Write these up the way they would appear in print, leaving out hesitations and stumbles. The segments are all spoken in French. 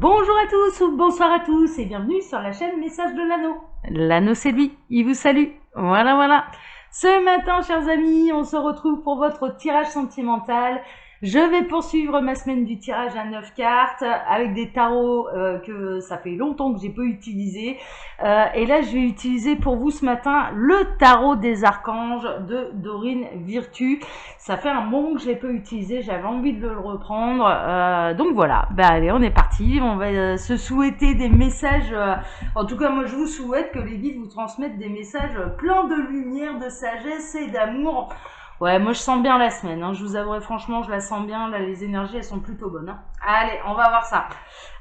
Bonjour à tous ou bonsoir à tous et bienvenue sur la chaîne Message de l'Anneau. L'Anneau c'est lui, il vous salue. Voilà. Ce matin, chers amis, on se retrouve pour votre tirage sentimental. Je vais poursuivre ma semaine du tirage à 9 cartes avec des tarots que ça fait longtemps que j'ai pas utilisé. Et là, je vais utiliser pour vous ce matin le tarot des archanges de Dorine Virtue. Ça fait un moment que je l'ai pas utilisé, j'avais envie de le reprendre. Donc voilà, allez, on est parti. On va se souhaiter des messages. En tout cas, moi, je vous souhaite que les guides vous transmettent des messages pleins de lumière, de sagesse et d'amour. Ouais, moi je sens bien la semaine, hein. Je vous avouerai franchement, je la sens bien, là les énergies elles sont plutôt bonnes. Hein. Allez, on va voir ça.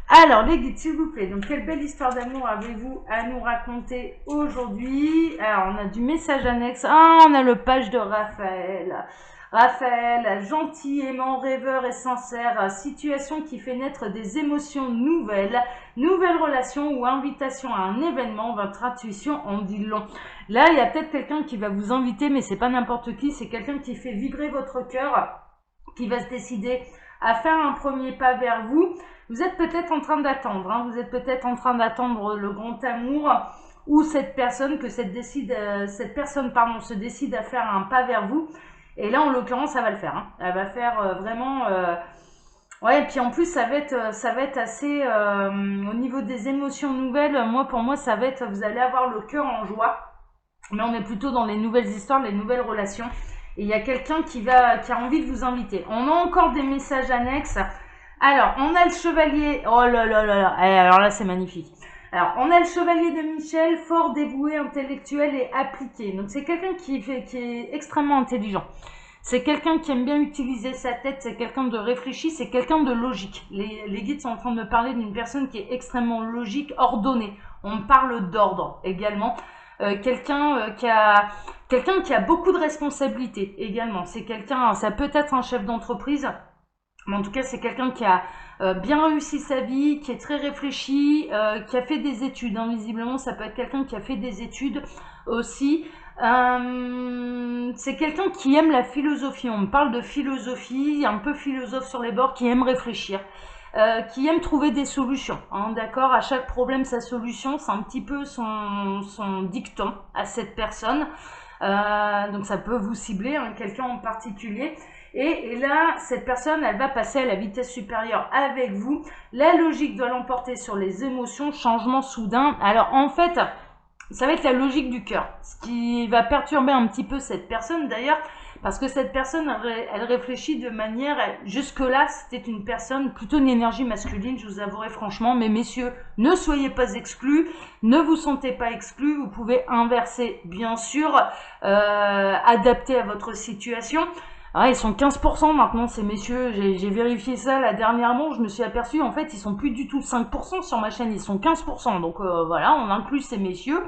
Alors les guides, s'il vous plaît, donc quelle belle histoire d'amour avez-vous à nous raconter aujourd'hui? Alors on a du message annexe, on a le page de Raphaël. Raphaël, gentil, aimant, rêveur et sincère, situation qui fait naître des émotions nouvelles, nouvelle relation ou invitation à un événement, votre intuition en dit long. Là, il y a peut-être quelqu'un qui va vous inviter, mais c'est pas n'importe qui, c'est quelqu'un qui fait vibrer votre cœur, qui va se décider à faire un premier pas vers vous. Vous êtes peut-être en train d'attendre, hein, vous êtes peut-être en train d'attendre le grand amour, ou cette personne se décide à faire un pas vers vous. Et là, en l'occurrence, ça va le faire. Hein. Elle va faire vraiment... Ouais, et puis en plus, ça va être assez... au niveau des émotions nouvelles, pour moi, ça va être... Vous allez avoir le cœur en joie. Mais on est plutôt dans les nouvelles histoires, les nouvelles relations. Et il y a quelqu'un qui a envie de vous inviter. On a encore des messages annexes. Alors, on a le chevalier... Oh là. Alors là, c'est magnifique. Alors, on a le chevalier de Michel, fort dévoué, intellectuel et appliqué. Donc, c'est quelqu'un qui est extrêmement intelligent. C'est quelqu'un qui aime bien utiliser sa tête, c'est quelqu'un de réfléchi, c'est quelqu'un de logique. Les guides sont en train de me parler d'une personne qui est extrêmement logique, ordonnée. On parle d'ordre également. Quelqu'un qui a beaucoup de responsabilités également. C'est quelqu'un, ça peut être un chef d'entreprise, mais en tout cas, c'est quelqu'un qui a bien réussi sa vie, qui est très réfléchi, qui a fait des études. Hein, visiblement, ça peut être quelqu'un qui a fait des études aussi. C'est quelqu'un qui aime la philosophie. On me parle de philosophie, un peu philosophe sur les bords, qui aime réfléchir. Qui aime trouver des solutions, hein, d'accord. À chaque problème sa solution, c'est un petit peu son dicton à cette personne. Donc ça peut vous cibler, hein, quelqu'un en particulier. Et là, cette personne, elle va passer à la vitesse supérieure avec vous. La logique doit l'emporter sur les émotions, changement soudain. Alors en fait, ça va être la logique du cœur, ce qui va perturber un petit peu cette personne d'ailleurs, parce que cette personne, elle réfléchit de manière... Jusque-là, c'était une personne, plutôt une énergie masculine, je vous avouerai franchement. Mais messieurs, ne soyez pas exclus, ne vous sentez pas exclus. Vous pouvez inverser, bien sûr, adapter à votre situation. Ah, ils sont 15% maintenant, ces messieurs. J'ai vérifié ça là dernièrement. Je me suis aperçu, en fait, ils sont plus du tout 5% sur ma chaîne. Ils sont 15%. Donc voilà, on inclut ces messieurs.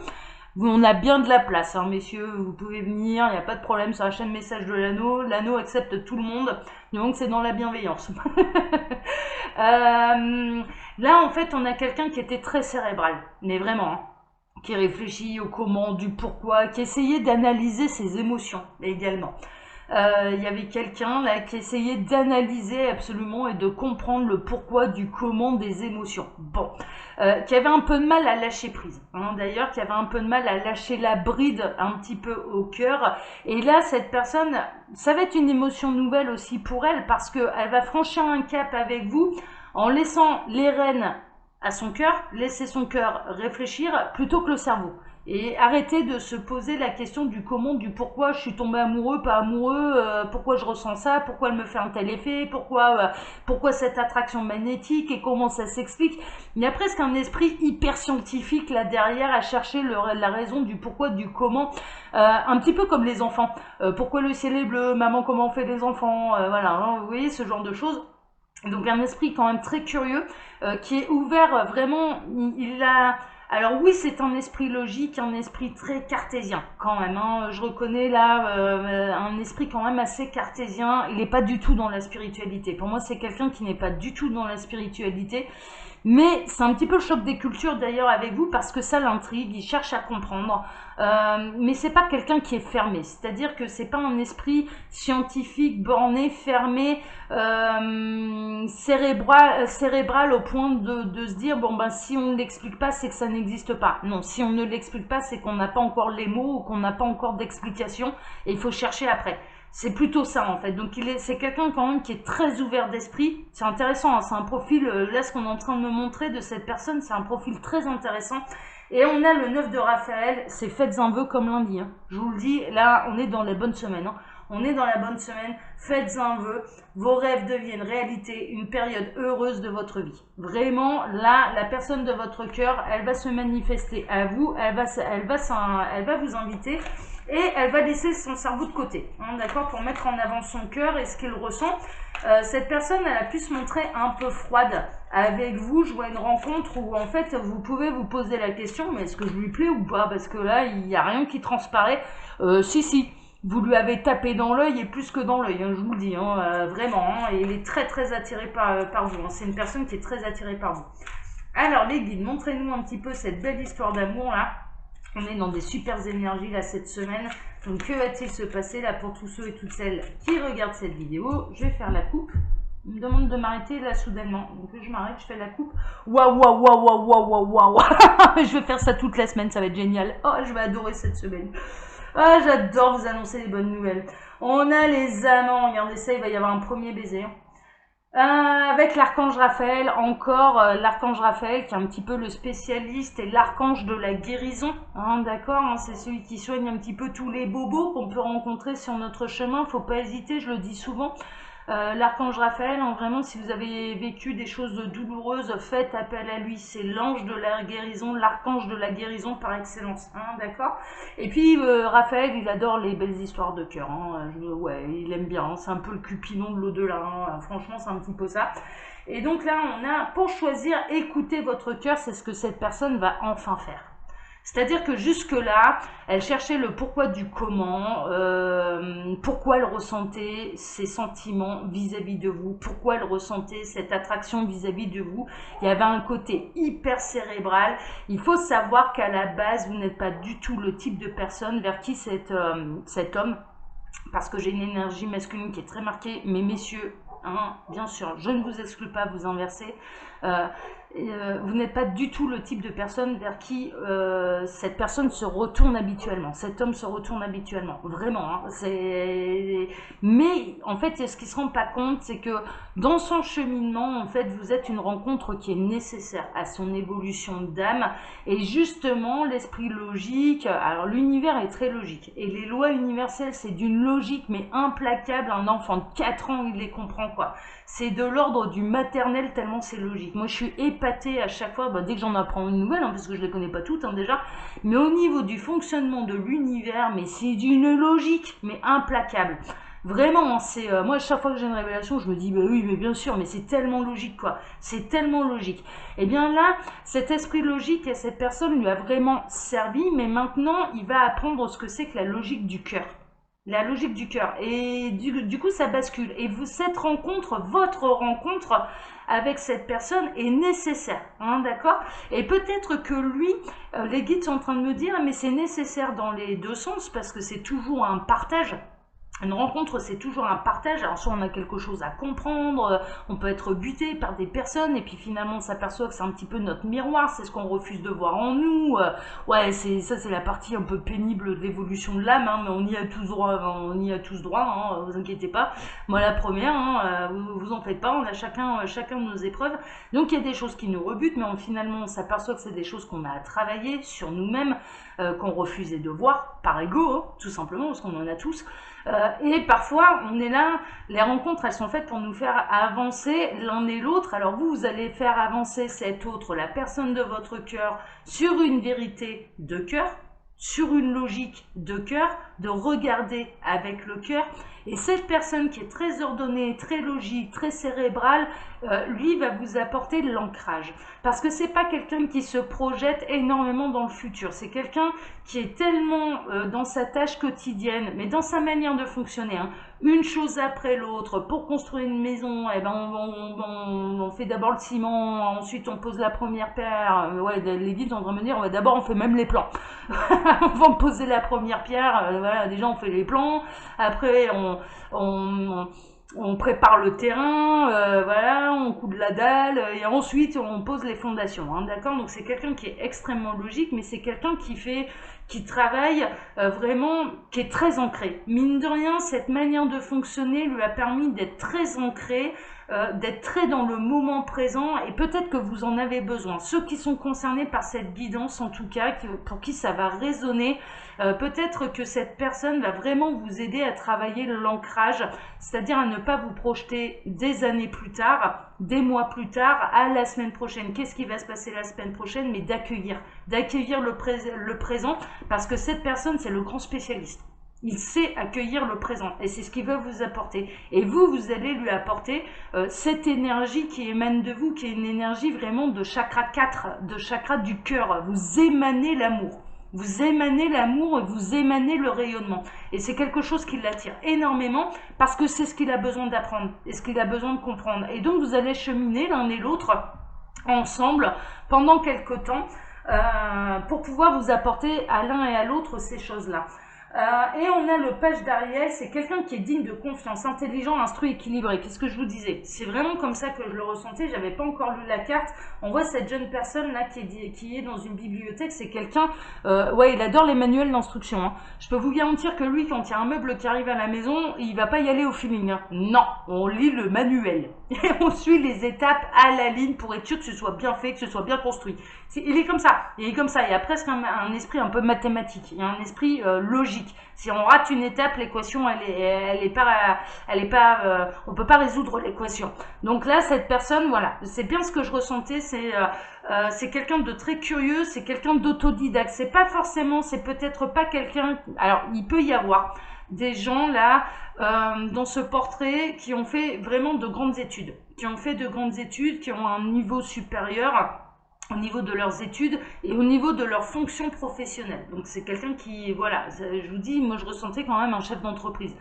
On a bien de la place, hein, messieurs. Vous pouvez venir, il n'y a pas de problème sur la chaîne Message de l'Anneau. L'Anneau accepte tout le monde. Donc c'est dans la bienveillance. Là, en fait, on a quelqu'un qui était très cérébral. Mais vraiment, hein, qui réfléchit au comment, du pourquoi, qui essayait d'analyser ses émotions également. Il y avait quelqu'un là qui essayait d'analyser absolument et de comprendre le pourquoi du comment des émotions. Bon, qui avait un peu de mal à lâcher prise. Hein, d'ailleurs, qui avait un peu de mal à lâcher la bride un petit peu au cœur. Et là, cette personne, ça va être une émotion nouvelle aussi pour elle, parce qu'elle va franchir un cap avec vous en laissant les rênes à son cœur, laisser son cœur réfléchir plutôt que le cerveau. Et arrêter de se poser la question du comment, du pourquoi je suis tombé amoureux, pas amoureux, pourquoi je ressens ça, pourquoi elle me fait un tel effet, pourquoi cette attraction magnétique et comment ça s'explique. Il y a presque un esprit hyper scientifique là derrière à chercher la raison du pourquoi, du comment, un petit peu comme les enfants. Pourquoi le ciel est bleu, maman comment on fait les enfants, voilà, hein, vous voyez ce genre de choses. Donc un esprit quand même très curieux, qui est ouvert vraiment, il a... Alors oui, c'est un esprit logique, un esprit très cartésien quand même. Hein. Je reconnais là un esprit quand même assez cartésien. Il n'est pas du tout dans la spiritualité. Pour moi, c'est quelqu'un qui n'est pas du tout dans la spiritualité, Mais c'est un petit peu le choc des cultures d'ailleurs avec vous parce que ça l'intrigue, il cherche à comprendre. Mais c'est pas quelqu'un qui est fermé, c'est-à-dire que c'est pas un esprit scientifique, borné, fermé, cérébral au point de se dire bon ben si on ne l'explique pas c'est que ça n'existe pas. Non, si on ne l'explique pas c'est qu'on n'a pas encore les mots ou qu'on n'a pas encore d'explication et il faut chercher après. C'est plutôt ça en fait. Donc c'est quelqu'un quand même qui est très ouvert d'esprit. C'est intéressant, hein, c'est un profil, là ce qu'on est en train de me montrer de cette personne, c'est un profil très intéressant. Et on a le 9 de Raphaël, c'est faites un vœu comme lundi. Hein. Je vous le dis, là on est dans les bonnes semaines. Hein. On est dans la bonne semaine, faites un vœu, vos rêves deviennent réalité, une période heureuse de votre vie. Vraiment, là, la personne de votre cœur, elle va se manifester à vous, elle va vous inviter et elle va laisser son cerveau de côté, hein, d'accord, pour mettre en avant son cœur et ce qu'il ressent. Cette personne, elle a pu se montrer un peu froide avec vous. Je vois une rencontre où en fait vous pouvez vous poser la question, mais est-ce que je lui plais ou pas, parce que là il n'y a rien qui transparaît. Si, vous lui avez tapé dans l'œil et plus que dans l'œil, hein, je vous le dis, hein, vraiment, hein, et il est très attiré par vous, hein, c'est une personne qui est très attirée par vous. Alors les guides, montrez-nous un petit peu cette belle histoire d'amour là. On est dans des super énergies là cette semaine. Donc que va-t-il se passer là pour tous ceux et toutes celles qui regardent cette vidéo? Je vais faire la coupe. On me demande de m'arrêter là soudainement. Donc je m'arrête, je fais la coupe. Waouh. Je vais faire ça toute la semaine, ça va être génial. Oh, je vais adorer cette semaine. Ah, j'adore vous annoncer les bonnes nouvelles. On a les amants. Regardez ça, il va y avoir un premier baiser. Avec l'archange Raphaël, encore l'archange Raphaël qui est un petit peu le spécialiste et l'archange de la guérison, hein, d'accord, hein, c'est celui qui soigne un petit peu tous les bobos qu'on peut rencontrer sur notre chemin. Faut pas hésiter, je le dis souvent. L'archange Raphaël, hein, vraiment, si vous avez vécu des choses douloureuses, faites appel à lui. C'est l'ange de la guérison, l'archange de la guérison par excellence, hein, d'accord. Et puis Raphaël, il adore les belles histoires de cœur. Hein, ouais, il aime bien. Hein, c'est un peu le Cupidon de l'au-delà. Hein, franchement, c'est un petit peu ça. Et donc là, on a pour choisir, écoutez votre cœur. C'est ce que cette personne va enfin faire. C'est-à-dire que jusque-là, elle cherchait le pourquoi du comment, pourquoi elle ressentait ces sentiments vis-à-vis de vous, pourquoi elle ressentait cette attraction vis-à-vis de vous. Il y avait un côté hyper cérébral. Il faut savoir qu'à la base, vous n'êtes pas du tout le type de personne vers qui cet homme, parce que j'ai une énergie masculine qui est très marquée, mais messieurs, hein, bien sûr, je ne vous exclue pas, vous inversez. Vous n'êtes pas du tout le type de personne vers qui cette personne se retourne habituellement, cet homme se retourne habituellement, vraiment. Hein, mais en fait, ce qu'il ne se rend pas compte, c'est que dans son cheminement, en fait, vous êtes une rencontre qui est nécessaire à son évolution d'âme. Et justement, l'esprit logique, alors l'univers est très logique, et les lois universelles, c'est d'une logique, mais implacable. Un enfant de 4 ans, il les comprend, quoi. C'est de l'ordre du maternel tellement c'est logique. Moi, je suis épatée à chaque fois, dès que j'en apprends une nouvelle, hein, parce que je les connais pas toutes hein, déjà, mais au niveau du fonctionnement de l'univers, mais c'est d'une logique, mais implacable. Vraiment, c'est moi, chaque fois que j'ai une révélation, je me dis, bah oui, mais bien sûr, mais c'est tellement logique, quoi. C'est tellement logique. Et bien là, cet esprit logique et cette personne lui a vraiment servi, mais maintenant, il va apprendre ce que c'est que la logique du cœur. La logique du cœur. Et du coup, ça bascule. Et cette rencontre, votre rencontre avec cette personne est nécessaire. Hein, d'accord? Et peut-être que lui, les guides sont en train de me dire, mais c'est nécessaire dans les deux sens, parce que c'est toujours un partage. Une rencontre, c'est toujours un partage. Alors, soit on a quelque chose à comprendre, on peut être buté par des personnes, et puis finalement, on s'aperçoit que c'est un petit peu notre miroir, c'est ce qu'on refuse de voir en nous. Ouais, ça, c'est la partie un peu pénible de l'évolution de l'âme, hein, mais on y a tous droit, hein, vous inquiétez pas. Moi, la première, hein, vous en faites pas, on a chacun de nos épreuves. Donc, il y a des choses qui nous rebutent, mais finalement, on s'aperçoit que c'est des choses qu'on a à travailler sur nous-mêmes, qu'on refusait de voir, par ego, hein, tout simplement, parce qu'on en a tous. Et parfois, on est là, les rencontres, elles sont faites pour nous faire avancer l'un et l'autre. Alors vous allez faire avancer cet autre, la personne de votre cœur, sur une vérité de cœur, sur une logique de cœur, de regarder avec le cœur. Et cette personne qui est très ordonnée, très logique, très cérébrale, lui va vous apporter de l'ancrage. Parce que c'est pas quelqu'un qui se projette énormément dans le futur. C'est quelqu'un qui est tellement dans sa tâche quotidienne, mais dans sa manière de fonctionner, hein, une chose après l'autre. Pour construire une maison, eh ben on fait d'abord le ciment, ensuite on pose la première pierre. Ouais, les guides sont en train de me dire, d'abord on fait même les plans. Avant de poser la première pierre, voilà, déjà on fait les plans, après on prépare le terrain, voilà, on coud la dalle, et ensuite on pose les fondations, hein, d'accord? Donc c'est quelqu'un qui est extrêmement logique, mais c'est quelqu'un qui travaille vraiment, qui est très ancré. Mine de rien, cette manière de fonctionner lui a permis d'être très ancré, d'être très dans le moment présent, et peut-être que vous en avez besoin. Ceux qui sont concernés par cette guidance, en tout cas, pour qui ça va résonner, peut-être que cette personne va vraiment vous aider à travailler l'ancrage, c'est-à-dire à ne pas vous projeter des années plus tard, des mois plus tard, à la semaine prochaine. Qu'est-ce qui va se passer la semaine prochaine? Mais d'accueillir le présent, parce que cette personne, c'est le grand spécialiste. Il sait accueillir le présent et c'est ce qu'il veut vous apporter. Et vous allez lui apporter cette énergie qui émane de vous, qui est une énergie vraiment de chakra 4, de chakra du cœur. Vous émanez l'amour. Vous émanez l'amour et vous émanez le rayonnement. Et c'est quelque chose qui l'attire énormément parce que c'est ce qu'il a besoin d'apprendre et ce qu'il a besoin de comprendre. Et donc vous allez cheminer l'un et l'autre ensemble pendant quelque temps pour pouvoir vous apporter à l'un et à l'autre ces choses-là. Et on a le page d'Ariel, c'est quelqu'un qui est digne de confiance, intelligent, instruit, équilibré. Qu'est-ce que je vous disais? C'est vraiment comme ça que je le ressentais, j'avais pas encore lu la carte. On voit cette jeune personne là qui est dans une bibliothèque, c'est quelqu'un, ouais, il adore les manuels d'instruction. Hein. Je peux vous garantir que lui, quand il y a un meuble qui arrive à la maison, il va pas y aller au feeling. Hein. Non, on lit le manuel. Et on suit les étapes à la ligne pour être sûr que ce soit bien fait, que ce soit bien construit. Il est comme ça, il est comme ça, il y a presque un esprit un peu mathématique, il y a un esprit logique. Si on rate une étape, l'équation, on peut pas résoudre l'équation. Donc là, cette personne, voilà, c'est bien ce que je ressentais, c'est quelqu'un de très curieux, c'est quelqu'un d'autodidacte. C'est pas forcément, c'est peut-être pas quelqu'un, alors il peut y avoir des gens là, dans ce portrait, qui ont fait vraiment de grandes études, qui ont un niveau supérieur au niveau de leurs études et au niveau de leur fonction professionnelle. Donc c'est quelqu'un qui, voilà, je vous dis, moi je ressentais quand même un chef d'entreprise.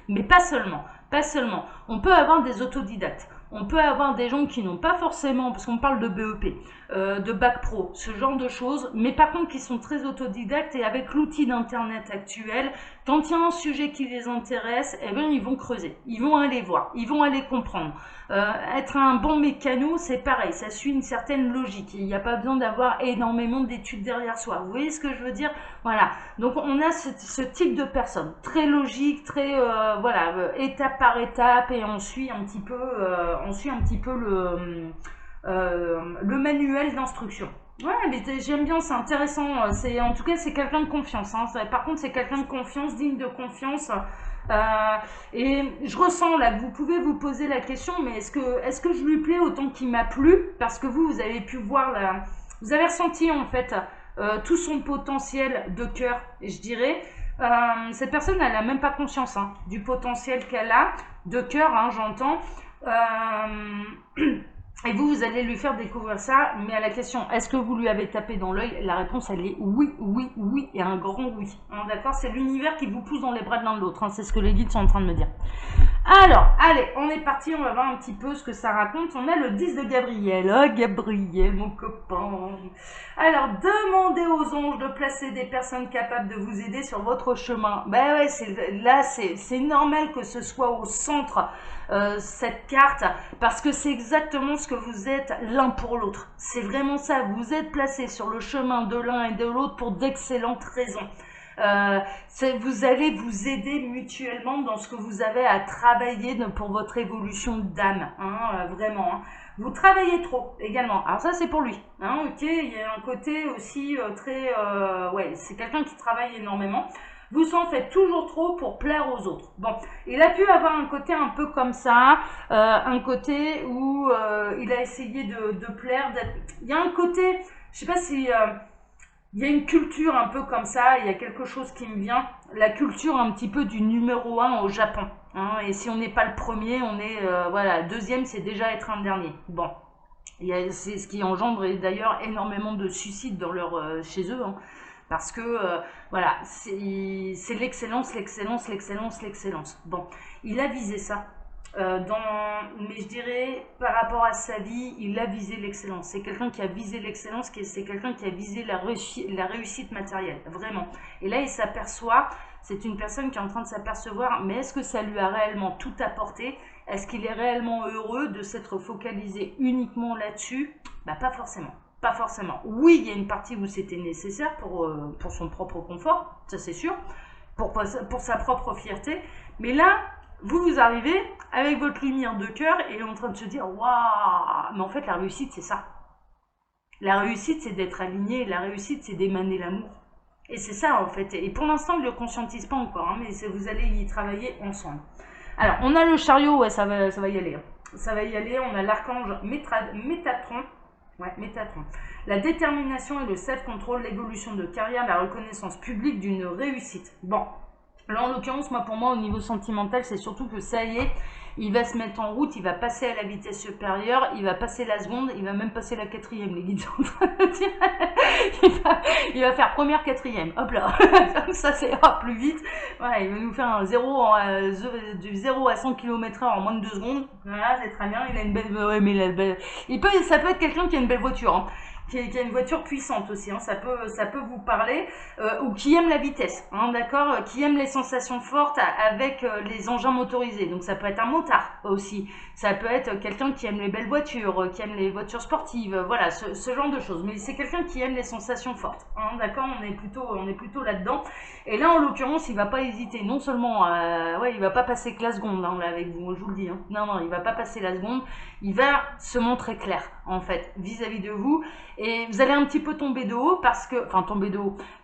Mais pas seulement. On peut avoir des autodidactes. On peut avoir des gens qui n'ont pas forcément, parce qu'on parle de BEP, de bac pro, ce genre de choses, mais par contre qui sont très autodidactes et avec l'outil d'internet actuel, quand il y a un sujet qui les intéresse, eh bien ils vont creuser, ils vont aller voir, ils vont aller comprendre. Être un bon mécano, c'est pareil, ça suit une certaine logique. Il n'y a pas besoin d'avoir énormément d'études derrière soi. Vous voyez ce que je veux dire? Voilà. Donc on a ce type de personne, très logique, très voilà, étape par étape, et on suit un petit peu, le manuel d'instruction. Ouais, mais j'aime bien, c'est intéressant. En tout cas, c'est quelqu'un de confiance. Hein. Par contre, c'est quelqu'un de confiance, digne de confiance. Et je ressens là que vous pouvez vous poser la question, mais est-ce que je lui plais autant qu'il m'a plu? Parce que vous avez pu voir vous avez ressenti en fait tout son potentiel de cœur, je dirais. Cette personne, elle n'a même pas conscience du potentiel qu'elle a de cœur, j'entends. Et vous allez lui faire découvrir ça, mais à la question, est-ce que vous lui avez tapé dans l'œil? La réponse, elle est oui, oui, oui, et un grand oui. D'accord? C'est l'univers qui vous pousse dans les bras de l'un de l'autre. C'est ce que les guides sont en train de me dire. Alors, allez, on est parti, on va voir un petit peu ce que ça raconte. On a le 10 de Gabriel. Oh, Gabriel, mon copain. Alors, demandez aux anges de placer des personnes capables de vous aider sur votre chemin. Ben ouais, c'est normal que ce soit au centre, cette carte, parce que c'est exactement ce que vous êtes l'un pour l'autre. C'est vraiment ça, vous êtes placés sur le chemin de l'un et de l'autre pour d'excellentes raisons. Vous allez vous aider mutuellement dans ce que vous avez à travailler pour votre évolution d'âme, vraiment. Vous travaillez trop également. Alors ça, c'est pour lui. Ok, il y a un côté aussi très... ouais, c'est quelqu'un qui travaille énormément. Vous en faites toujours trop pour plaire aux autres. Bon, il a pu avoir un côté un peu comme ça, un côté où il a essayé de plaire. Il y a un côté, je sais pas si... il y a une culture un peu comme ça, il y a quelque chose qui me vient, la culture un petit peu du numéro 1 au Japon. Hein, et si on n'est pas le premier, on est, voilà, deuxième, c'est déjà être un dernier. Bon, c'est ce qui engendre d'ailleurs énormément de suicides dans chez eux. Hein, parce que, voilà, c'est l'excellence, l'excellence, l'excellence, l'excellence. Bon, il a visé ça. Mais je dirais, par rapport à sa vie, il a visé l'excellence. C'est quelqu'un qui a visé l'excellence, c'est quelqu'un qui a visé la réussite matérielle, vraiment. Et là, il s'aperçoit, c'est une personne qui est en train de s'apercevoir, mais est-ce que ça lui a réellement tout apporté? Est-ce qu'il est réellement heureux de s'être focalisé uniquement là-dessus? Bah, pas forcément. Pas forcément. Oui, il y a une partie où c'était nécessaire pour son propre confort, ça c'est sûr, pour sa propre fierté. Mais là, vous arrivez avec votre lumière de cœur et en train de se dire waouh, mais en fait la réussite c'est ça. La réussite c'est d'être aligné, la réussite c'est d'émaner l'amour. Et c'est ça en fait. Et pour l'instant, il ne le conscientise pas encore, hein, mais vous allez y travailler ensemble. Alors, on a le chariot, ouais, ça va y aller. Hein. Ça va y aller, on a l'archange Métatron. Ouais, Métatron. La détermination et le self-control, l'évolution de carrière, la reconnaissance publique d'une réussite. Bon, là en l'occurrence, pour moi, au niveau sentimental, c'est surtout que ça y est, il va se mettre en route, il va passer à la vitesse supérieure, il va passer la seconde, il va même passer la quatrième, les guides sont en train de dire. il va faire première, quatrième, hop là, ça ira plus vite. Voilà, il va nous faire du 0 à 100 km/h en moins de 2 secondes. Voilà, c'est très bien, il a une belle... Ouais, mais ça peut être quelqu'un qui a une belle voiture, hein. Qui a une voiture puissante aussi, hein, ça peut vous parler, ou qui aime la vitesse, hein, d'accord, qui aime les sensations fortes avec les engins motorisés. Donc ça peut être un motard aussi, ça peut être quelqu'un qui aime les belles voitures, qui aime les voitures sportives, voilà, ce genre de choses. Mais c'est quelqu'un qui aime les sensations fortes, hein, d'accord, on est plutôt là-dedans. Et là en l'occurrence, il va pas hésiter, non seulement, il va pas passer que la seconde, hein, là, avec vous, je vous le dis, hein. Non, il va pas passer la seconde, il va se montrer clair en fait vis-à-vis de vous. Et vous allez un petit peu tomber de haut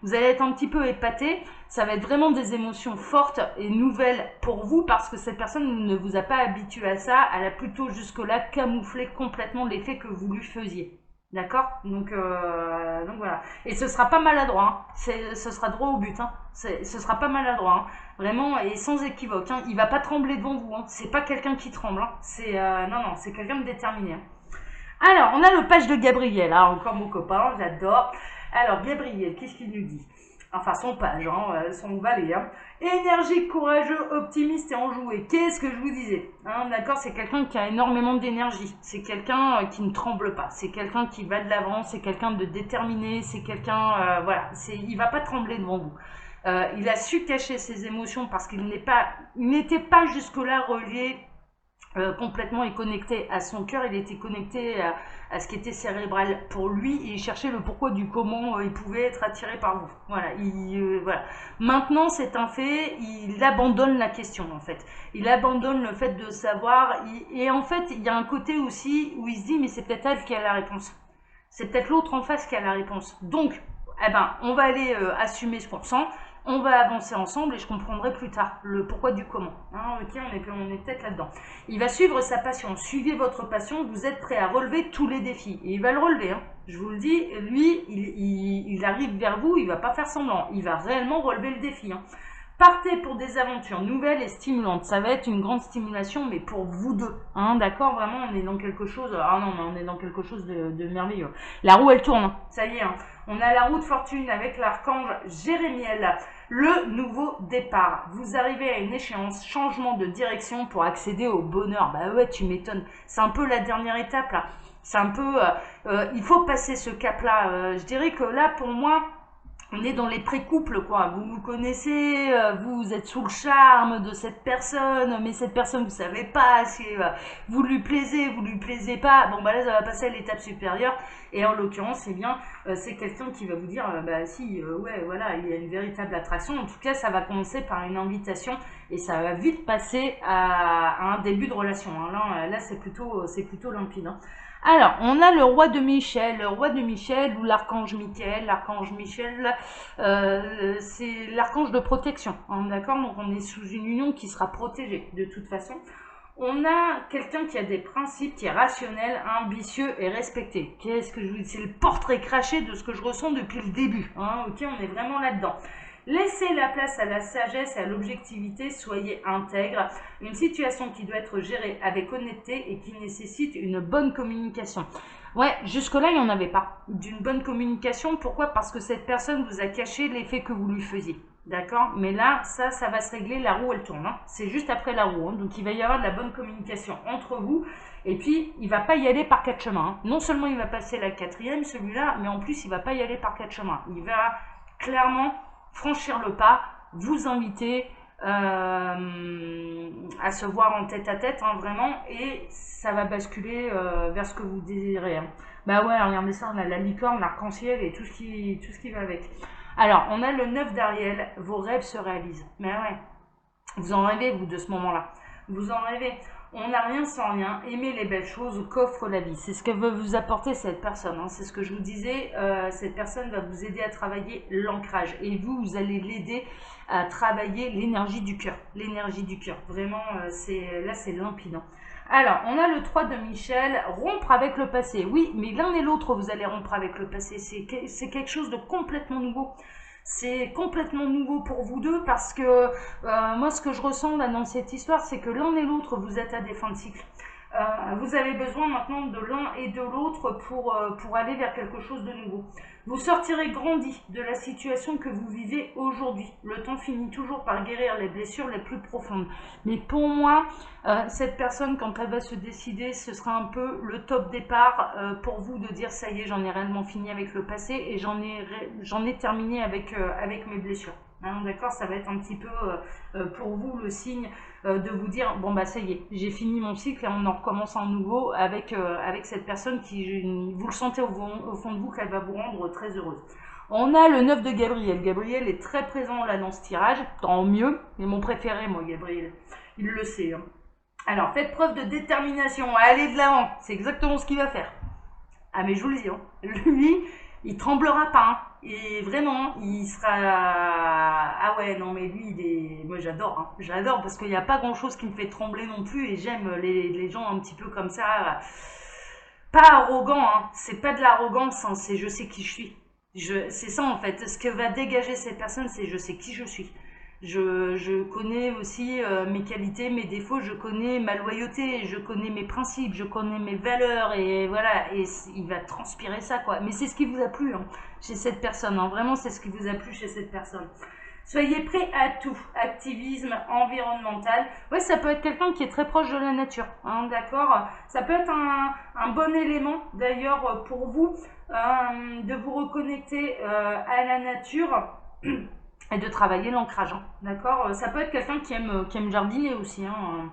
vous allez être un petit peu épaté, ça va être vraiment des émotions fortes et nouvelles pour vous parce que cette personne ne vous a pas habitué à ça, elle a plutôt jusque-là camouflé complètement l'effet que vous lui faisiez. D'accord, donc voilà. Et ce sera pas maladroit, hein. Ce sera droit au but, hein. Ce sera pas maladroit, hein. Vraiment, et sans équivoque, hein. Il va pas trembler devant vous, hein. C'est pas quelqu'un qui tremble, hein. Non, c'est quelqu'un de déterminé, hein. Alors, on a le page de Gabriel, hein, encore mon copain, j'adore. Alors, Gabriel, qu'est-ce qu'il nous dit? Enfin, son page, hein, son valet. Hein. Énergique, courageux, optimiste et enjoué. Qu'est-ce que je vous disais, hein, d'accord, c'est quelqu'un qui a énormément d'énergie. C'est quelqu'un qui ne tremble pas. C'est quelqu'un qui va de l'avant. C'est quelqu'un de déterminé. C'est quelqu'un, voilà, il va pas trembler devant vous. Il a su cacher ses émotions parce qu'il n'était pas jusque-là relié complètement et connecté à son cœur, il était connecté à ce qui était cérébral pour lui et il cherchait le pourquoi du comment il pouvait être attiré par vous. Voilà, voilà. Maintenant, c'est un fait, il abandonne la question en fait. Il abandonne le fait de savoir et en fait, il y a un côté aussi où il se dit mais c'est peut-être elle qui a la réponse. C'est peut-être l'autre en face qui a la réponse. Donc, on va aller assumer ce qu'on sent. On va avancer ensemble et je comprendrai plus tard le pourquoi du comment. Hein, ok, on est peut-être là-dedans. Il va suivre sa passion. Suivez votre passion, vous êtes prêt à relever tous les défis. Et il va le relever, hein. Je vous le dis, lui, il arrive vers vous, il va pas faire semblant. Il va réellement relever le défi, hein. Partez pour des aventures nouvelles et stimulantes. Ça va être une grande stimulation, mais pour vous deux. Hein, d'accord, vraiment, on est dans quelque chose... Ah non, mais on est dans quelque chose de merveilleux. La roue, elle tourne. Ça y est, hein. On a la roue de fortune avec l'archange Jérémiel. Le nouveau départ. Vous arrivez à une échéance, changement de direction pour accéder au bonheur. Bah ouais, tu m'étonnes. C'est un peu la dernière étape, là. C'est un peu... il faut passer ce cap-là. Je dirais que là, pour moi... On est dans les pré-couples, quoi. Vous vous connaissez, vous êtes sous le charme de cette personne, mais cette personne, vous savez pas si vous lui plaisez pas. Bon, bah là, ça va passer à l'étape supérieure. Et en l'occurrence, c'est quelqu'un qui va vous dire, ouais, voilà, il y a une véritable attraction. En tout cas, ça va commencer par une invitation et ça va vite passer à un début de relation. Hein. Là, c'est plutôt limpide. Hein. Alors, on a le roi de Michel ou l'archange Michael. L'archange Michel, c'est l'archange de protection, hein, d'accord? Donc, on est sous une union qui sera protégée de toute façon. On a quelqu'un qui a des principes, qui est rationnel, ambitieux et respecté. Qu'est-ce que je vous dis? C'est le portrait craché de ce que je ressens depuis le début. Hein, ok, on est vraiment là-dedans. Laissez la place à la sagesse et à l'objectivité, soyez intègre. Une situation qui doit être gérée avec honnêteté et qui nécessite une bonne communication. Ouais, jusque-là, il n'y en avait pas. D'une bonne communication, pourquoi? Parce que cette personne vous a caché l'effet que vous lui faisiez. D'accord? Mais là, ça va se régler, la roue, elle tourne. Hein. C'est juste après la roue. Hein. Donc, il va y avoir de la bonne communication entre vous. Et puis, il ne va pas y aller par 4 chemins. Hein. Non seulement il va passer la 4e, celui-là, mais en plus, il ne va pas y aller par 4 chemins. Il va clairement franchir le pas, vous inviter à se voir en tête à tête, hein, vraiment, et ça va basculer vers ce que vous désirez. Hein. Bah ouais, regardez ça, on a la licorne, l'arc-en-ciel et tout ce qui va avec. Alors, on a le 9 d'Ariel, vos rêves se réalisent. Mais ouais, vous en rêvez, vous, de ce moment-là. Vous en rêvez. On n'a rien sans rien. Aimez les belles choses qu'offre la vie. C'est ce que veut vous apporter cette personne. Hein. C'est ce que je vous disais. Cette personne va vous aider à travailler l'ancrage. Et vous, vous allez l'aider à travailler l'énergie du cœur. L'énergie du cœur. Vraiment, là, c'est limpide. Hein. Alors, on a le 3 de Michel, rompre avec le passé. Oui, mais l'un et l'autre, vous allez rompre avec le passé. C'est quelque chose de complètement nouveau. C'est complètement nouveau pour vous deux parce que moi, ce que je ressens là dans cette histoire, c'est que l'un et l'autre, vous êtes à des fins de cycle. Vous avez besoin maintenant de l'un et de l'autre pour aller vers quelque chose de nouveau. Vous sortirez grandi de la situation que vous vivez aujourd'hui. Le temps finit toujours par guérir les blessures les plus profondes. Mais pour moi, cette personne, quand elle va se décider, ce sera un peu le top départ pour vous de dire ça y est, j'en ai réellement fini avec le passé et j'en ai terminé avec mes blessures. Hein, d'accord, ça va être un petit peu pour vous le signe de vous dire bon bah ça y est, j'ai fini mon cycle et on en recommence un nouveau avec cette personne qui, vous le sentez au fond de vous, qu'elle va vous rendre très heureuse. On a le 9 de Gabriel. Gabriel est très présent là dans ce tirage, tant mieux, mais mon préféré moi Gabriel, il le sait. Hein. Alors faites preuve de détermination, allez de l'avant, c'est exactement ce qu'il va faire. Ah mais je vous le dis, hein, lui, il tremblera pas. Hein. Et vraiment, il sera... Ah ouais, non mais lui, moi j'adore. Hein. J'adore parce qu'il n'y a pas grand-chose qui me fait trembler non plus. Et j'aime les gens un petit peu comme ça. Pas arrogant, hein. C'est pas de l'arrogance, hein. C'est je sais qui je suis. C'est ça en fait. Ce que va dégager cette personne, c'est je sais qui je suis. Je connais aussi mes qualités, mes défauts, je connais ma loyauté, je connais mes principes, je connais mes valeurs et voilà, et il va transpirer ça quoi. Mais c'est ce qui vous a plu hein, chez cette personne, hein. Vraiment c'est ce qui vous a plu chez cette personne. Soyez prêts à tout, activisme environnemental. Ouais, ça peut être quelqu'un qui est très proche de la nature, hein, d'accord. Ça peut être un bon élément d'ailleurs pour vous de vous reconnecter à la nature. Et de travailler l'ancrage, hein, d'accord. Ça peut être quelqu'un qui aime jardiner aussi. Hein.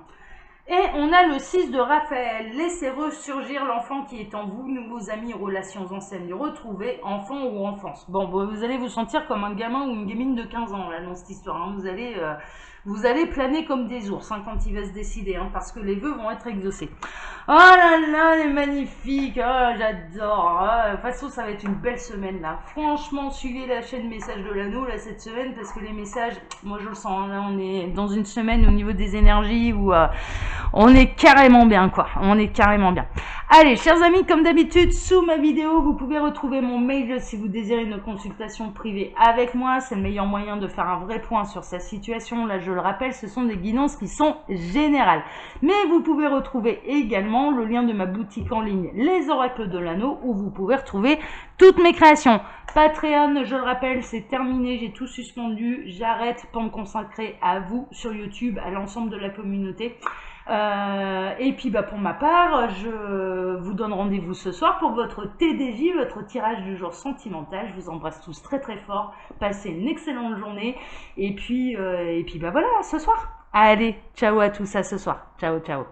Et on a le 6 de Raphaël. Laissez ressurgir l'enfant qui est en vous, nouveaux amis, relations anciennes, retrouver enfant ou enfance. Bon, vous allez vous sentir comme un gamin ou une gamine de 15 ans là, dans cette histoire. Hein. Vous allez planer comme des ours hein, quand il va se décider, hein, parce que les vœux vont être exaucés. Oh là là, elle est magnifique, oh, j'adore. Oh, de toute façon, ça va être une belle semaine là. Franchement, suivez la chaîne Message de l'Anneau là cette semaine parce que les messages, moi je le sens. Hein, là, on est dans une semaine au niveau des énergies où on est carrément bien quoi. On est carrément bien. Allez, chers amis, comme d'habitude, sous ma vidéo, vous pouvez retrouver mon mail si vous désirez une consultation privée avec moi. C'est le meilleur moyen de faire un vrai point sur sa situation. Là, je le rappelle, ce sont des guidances qui sont générales. Mais vous pouvez retrouver également le lien de ma boutique en ligne, Les Oracles de l'Anneau, où vous pouvez retrouver toutes mes créations. Patreon, je le rappelle, c'est terminé, j'ai tout suspendu. J'arrête pour me consacrer à vous sur YouTube, à l'ensemble de la communauté. Et puis pour ma part, je vous donne rendez-vous ce soir pour votre TDJ, votre tirage du jour sentimental. Je vous embrasse tous très très fort. Passez une excellente journée. Et puis voilà, ce soir. Allez, ciao à tous, à ce soir. Ciao, ciao.